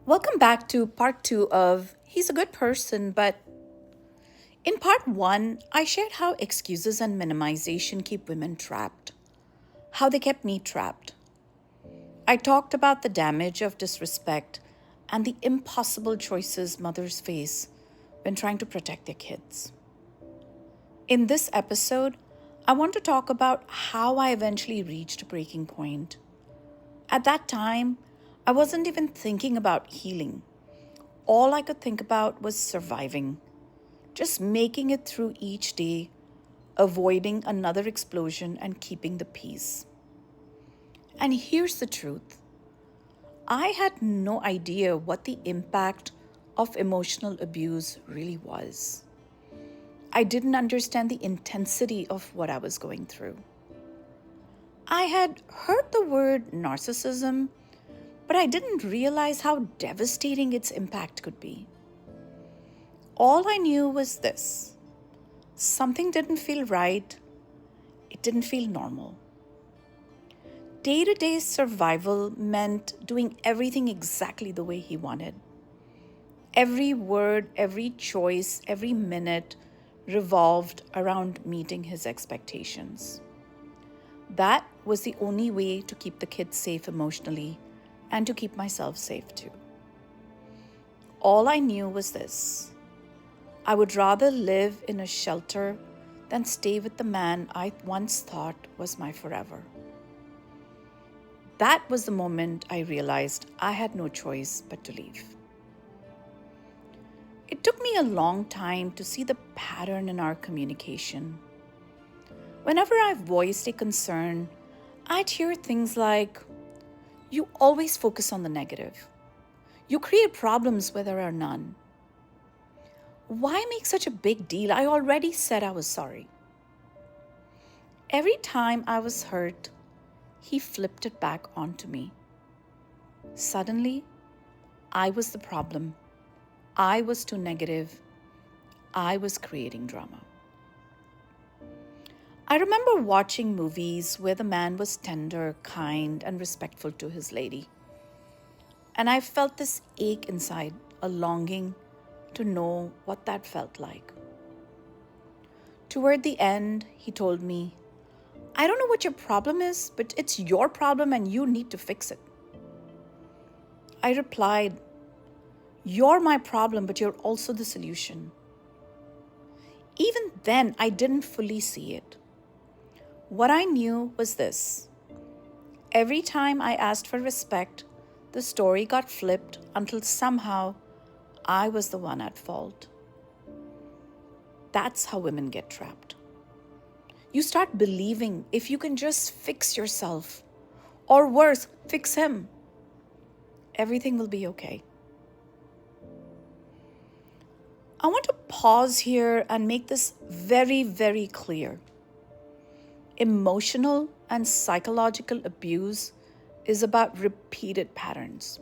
Welcome back to part two of He's a Good Person, but in part one, I shared how excuses and minimization keep women trapped, how they kept me trapped. I talked about the damage of disrespect and the impossible choices mothers face when trying to protect their kids. In this episode, I want to talk about how I eventually reached a breaking point. At that time, I wasn't even thinking about healing. All I could think about was surviving, just making it through each day, avoiding another explosion and keeping the peace. And here's the truth. I had no idea what the impact of emotional abuse really was. I didn't understand the intensity of what I was going through. I had heard the word narcissism, but I didn't realize how devastating its impact could be. All I knew was this: something didn't feel right, it didn't feel normal. Day-to-day survival meant doing everything exactly the way he wanted. Every word, every choice, every minute revolved around meeting his expectations. That was the only way to keep the kids safe emotionally and to keep myself safe too. All I knew was this: I would rather live in a shelter than stay with the man I once thought was my forever. That was the moment I realized I had no choice but to leave. It took me a long time to see the pattern in our communication. Whenever I voiced a concern, I'd hear things like, "You always focus on the negative. You create problems where there are none. Why make such a big deal? I already said I was sorry." Every time I was hurt, he flipped it back onto me. Suddenly, I was the problem. I was too negative. I was creating drama. I remember watching movies where the man was tender, kind, and respectful to his lady. And I felt this ache inside, a longing to know what that felt like. Toward the end, he told me, "I don't know what your problem is, but it's your problem and you need to fix it." I replied, "You're my problem, but you're also the solution." Even then, I didn't fully see it. What I knew was this: every time I asked for respect, the story got flipped until somehow I was the one at fault. That's how women get trapped. You start believing if you can just fix yourself, or worse, fix him, everything will be okay. I want to pause here and make this very, very clear. Emotional and psychological abuse is about repeated patterns,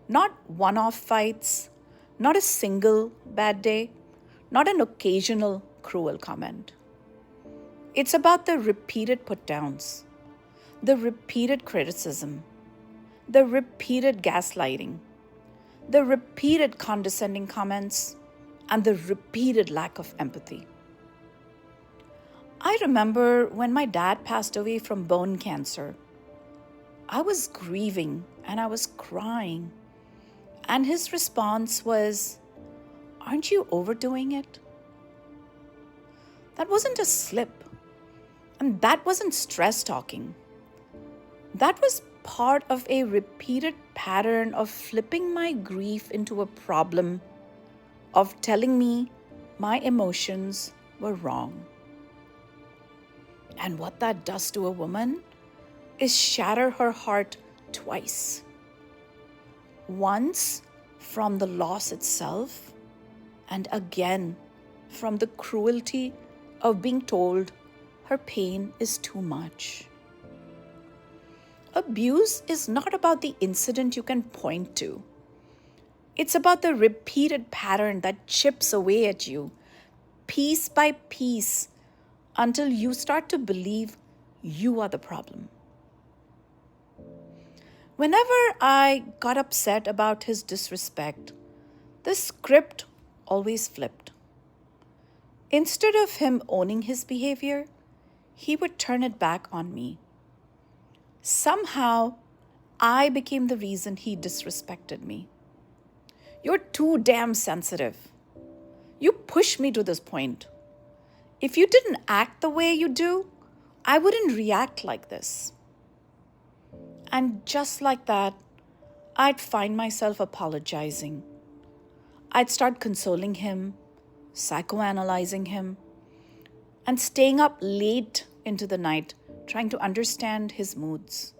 not one-off fights, not a single bad day, not an occasional cruel comment. It's about the repeated put-downs, the repeated criticism, the repeated gaslighting, the repeated condescending comments, and the repeated lack of empathy. I remember when my dad passed away from bone cancer. I was grieving and I was crying. And his response was, "Aren't you overdoing it?" That wasn't a slip. And that wasn't stress talking. That was part of a repeated pattern of flipping my grief into a problem, of telling me my emotions were wrong. And what that does to a woman is shatter her heart twice. Once from the loss itself, and again from the cruelty of being told her pain is too much. Abuse is not about the incident you can point to. It's about the repeated pattern that chips away at you, piece by piece, until you start to believe you are the problem. Whenever I got upset about his disrespect, the script always flipped. Instead of him owning his behavior, he would turn it back on me. Somehow, I became the reason he disrespected me. You're too damn sensitive. You pushed me to this point. If you didn't act the way you do, I wouldn't react like this. And just like that, I'd find myself apologizing. I'd start consoling him, psychoanalyzing him, and staying up late into the night trying to understand his moods.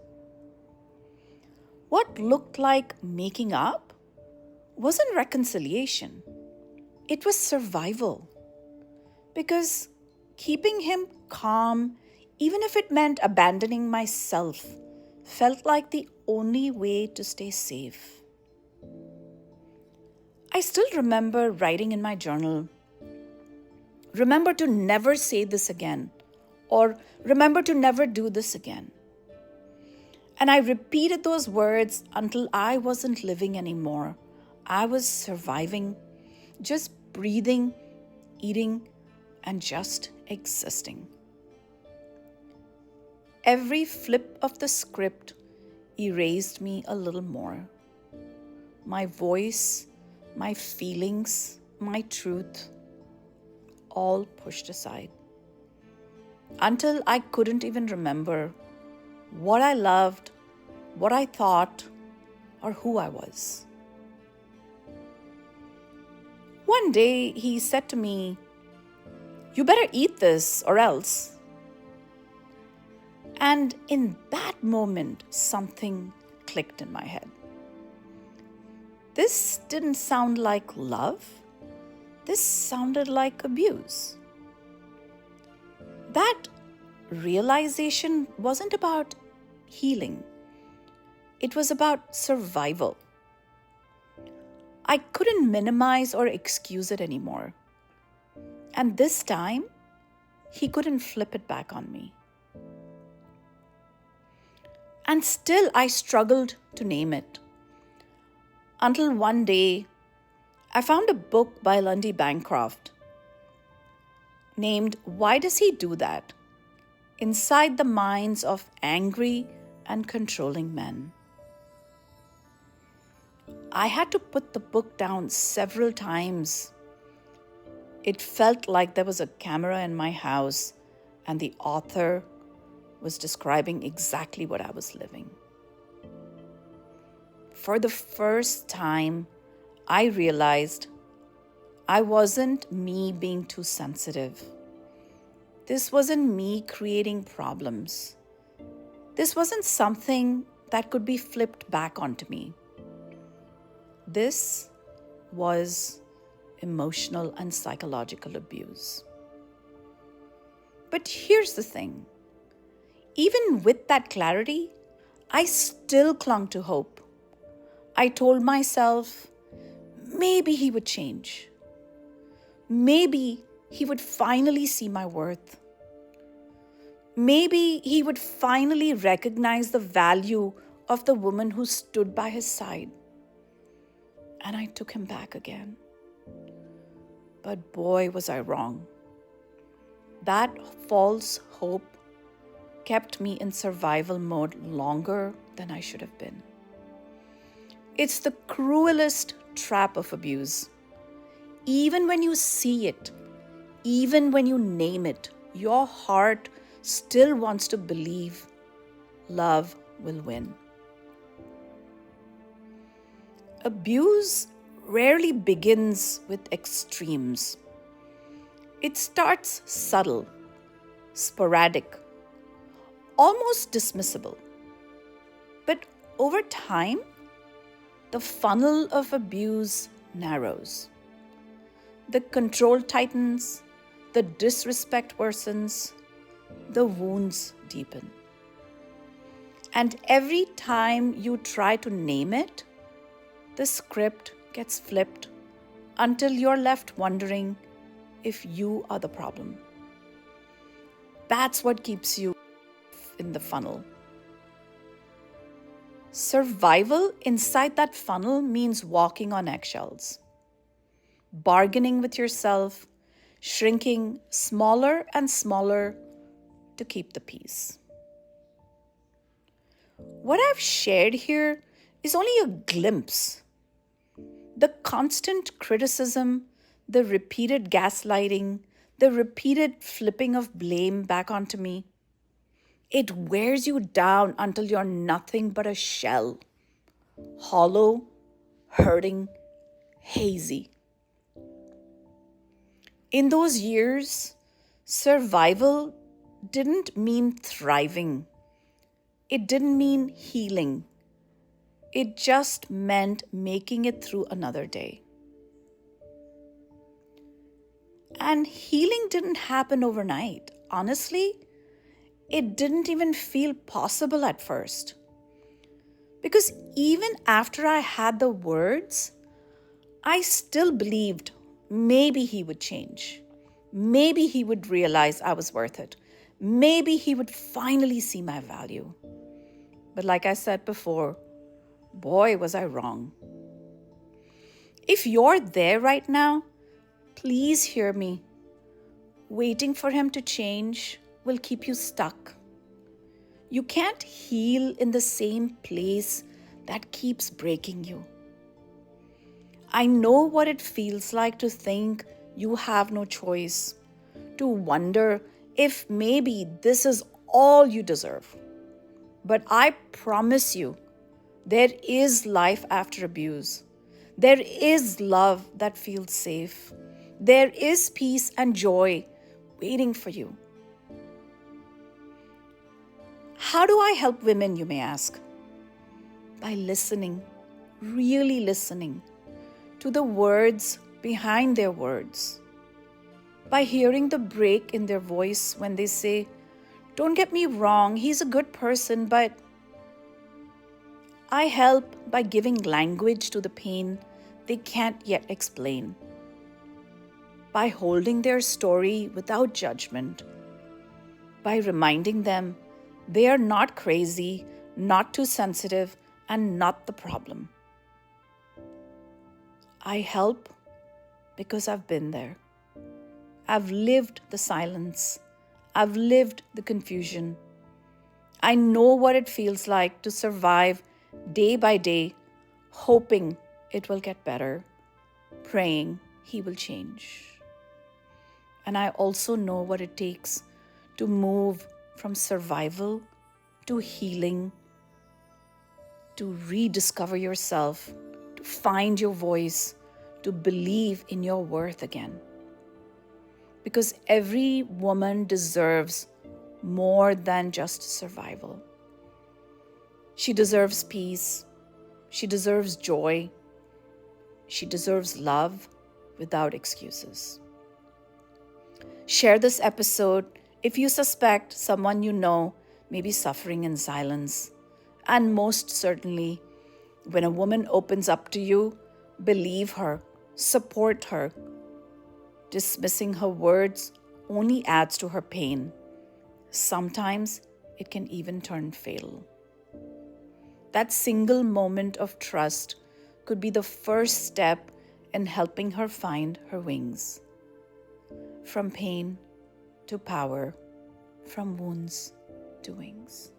What looked like making up wasn't reconciliation. It was survival. Because keeping him calm, even if it meant abandoning myself, felt like the only way to stay safe. I still remember writing in my journal, "Remember to never say this again," or "Remember to never do this again." And I repeated those words until I wasn't living anymore. I was surviving, just breathing, eating, and just existing. Every flip of the script erased me a little more. My voice, my feelings, my truth, all pushed aside. Until I couldn't even remember what I loved, what I thought, or who I was. One day he said to me, "You better eat this or else." And in that moment, something clicked in my head. This didn't sound like love. This sounded like abuse. That realization wasn't about healing. It was about survival. I couldn't minimize or excuse it anymore. And this time, he couldn't flip it back on me. And still, I struggled to name it. Until one day, I found a book by Lundy Bancroft named "Why Does He Do That?" Inside the Minds of Angry and Controlling Men. I had to put the book down several times. It felt like there was a camera in my house and the author was describing exactly what I was living. For the first time, I realized I wasn't me being too sensitive. This wasn't me creating problems. This wasn't something that could be flipped back onto me. This was emotional and psychological abuse. But here's the thing. Even with that clarity, I still clung to hope. I told myself, maybe he would change. Maybe he would finally see my worth. Maybe he would finally recognize the value of the woman who stood by his side. And I took him back again. But boy, was I wrong. That false hope kept me in survival mode longer than I should have been. It's the cruelest trap of abuse. Even when you see it, even when you name it, your heart still wants to believe love will win. Abuse rarely begins with extremes. It starts subtle, sporadic, almost dismissible. But over time, the funnel of abuse narrows. The control tightens, the disrespect worsens, the wounds deepen. And every time you try to name it, the script gets flipped until you're left wondering if you are the problem. That's what keeps you in the funnel. Survival inside that funnel means walking on eggshells, bargaining with yourself, shrinking smaller and smaller to keep the peace. What I've shared here is only a glimpse. The constant criticism, the repeated gaslighting, the repeated flipping of blame back onto me, it wears you down until you're nothing but a shell, hollow, hurting, hazy. In those years, survival didn't mean thriving. It didn't mean healing. It just meant making it through another day. And healing didn't happen overnight. Honestly, it didn't even feel possible at first. Because even after I had the words, I still believed maybe he would change. Maybe he would realize I was worth it. Maybe he would finally see my value. But like I said before, boy, was I wrong. If you're there right now, please hear me. Waiting for him to change will keep you stuck. You can't heal in the same place that keeps breaking you. I know what it feels like to think you have no choice, to wonder if maybe this is all you deserve. But I promise you, there is life after abuse. There is love that feels safe. There is peace and joy waiting for you. How do I help women, you may ask? By listening, really listening to the words behind their words. By hearing the break in their voice when they say, "Don't get me wrong, he's a good person, but..." I help by giving language to the pain they can't yet explain. By holding their story without judgment. By reminding them they are not crazy, not too sensitive, and not the problem. I help because I've been there. I've lived the silence. I've lived the confusion. I know what it feels like to survive day by day, hoping it will get better, praying he will change. And I also know what it takes to move from survival to healing, to rediscover yourself, to find your voice, to believe in your worth again. Because every woman deserves more than just survival. She deserves peace. She deserves joy. She deserves love without excuses. Share this episode if you suspect someone you know may be suffering in silence. And most certainly, when a woman opens up to you, believe her, support her. Dismissing her words only adds to her pain. Sometimes it can even turn fatal. That single moment of trust could be the first step in helping her find her wings. From pain to power, from wounds to wings.